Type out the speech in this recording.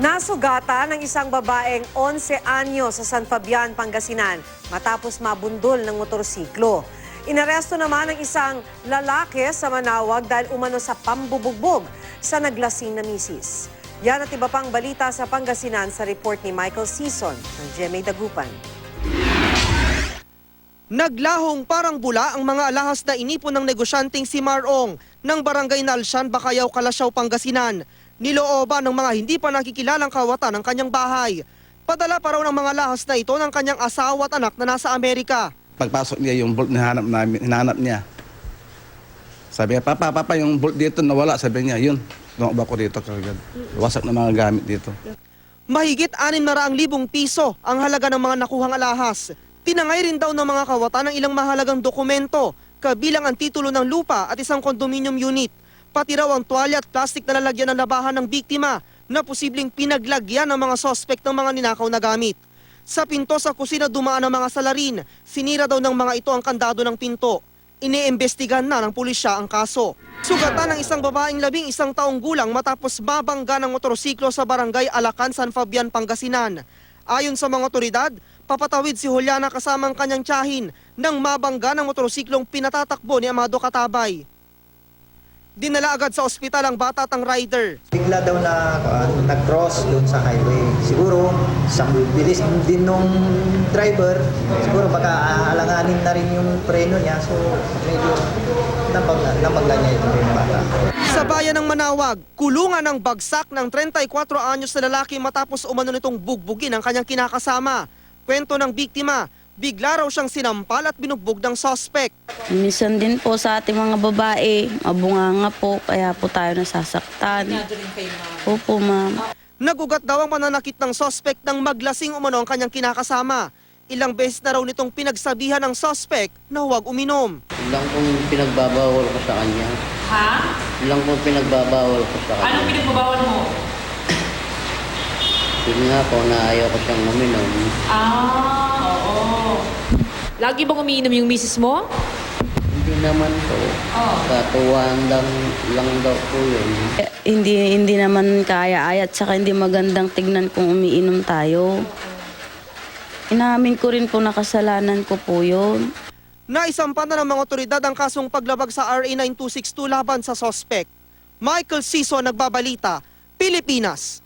Nasugata ng isang babaeng 11 anyo sa San Fabian, Pangasinan matapos mabundol ng motorsiklo. Inaresto naman ang isang lalaki sa Manawag dahil umano sa pambubugbog sa naglasing na misis. Yan at iba pang balita sa Pangasinan sa report ni Michael Sison ng GMA Dagupan. Naglahong parang bula ang mga alahas na inipon ng negosyanteng si Marong ng barangay Nalsyan, Bacayao, Kalasyaw, Pangasinan. Nilooban ng mga hindi pa nakikilalang kawatan ng kanyang bahay. Padala pa raw ng mga lahas na ito ng kanyang asawa at anak na nasa Amerika. Pagpasok niya, yung bolt na hinahanap niya. Sabi niya, Papa, yung bolt dito nawala. Sabi niya, yun, lumabas ko dito kagad. Wasak na mga gamit dito. Mahigit 600,000 piso ang halaga ng mga nakuhang alahas. Tinangay rin daw ng mga kawatan ng ilang mahalagang dokumento, kabilang ang titulo ng lupa at isang condominium unit. Pati raw ang tuwalya at plastic na lalagyan ng labahan ng biktima na posibleng pinaglagyan ng mga sospek ng mga ninakaw na gamit. Sa pinto sa kusina dumaan ang mga salarin. Sinira daw ng mga ito ang kandado ng pinto. Iniimbestigahan na ng pulisya ang kaso. Sugatan ng isang babaeng 11 taong gulang matapos mabangga ng motorsiklo sa barangay Alacan, San Fabian, Pangasinan. Ayon sa mga otoridad, papatawid si Juliana kasama ang kanyang tiyahin nang mabangga ng motorsiklong pinatatakbo ni Amado Katabay. Dinala agad sa ospital ang bata at ang rider. Bigla daw na nag-cross doon sa highway. Siguro, sa bilis din nung driver, siguro baka alanganin na rin yung preno niya. So, medyo nabangga niya yung bata. Sa bayan ng Manawag, kulungan ng bagsak ng 34 anyos na lalaki matapos umano nitong bugbugin ang kanyang kinakasama. Kwento ng biktima, bigla raw siyang sinampal at binugbog ng sospek. Minsan din po sa ating mga babae, mabunganga po, kaya po tayo nasasaktan. Opo, ma'am. Nagugat daw ang pananakit ng sospek nang maglasing umano ang kanyang kinakasama. Ilang beses na raw nitong pinagsabihan ng sospek na huwag uminom. Ilang pong pinagbabawal ko sa kanya. Ha? Ilang pong pinagbabawal ko sa kanya. Anong pinagbabawal mo? Sige nga po na ayaw ko siyang uminom. Oo. Lagi bang umiinom yung misis mo? Hindi naman po. Katuwaan lang daw po yun. Hindi naman kaya-aya at saka hindi magandang tignan kung umiinom tayo. Inamin ko rin po na kasalanan ko po yun. Naisampa na ng mga otoridad ang kasong paglabag sa RA 9262 laban sa sospek. Michael Sison, nagbabalita, Pilipinas.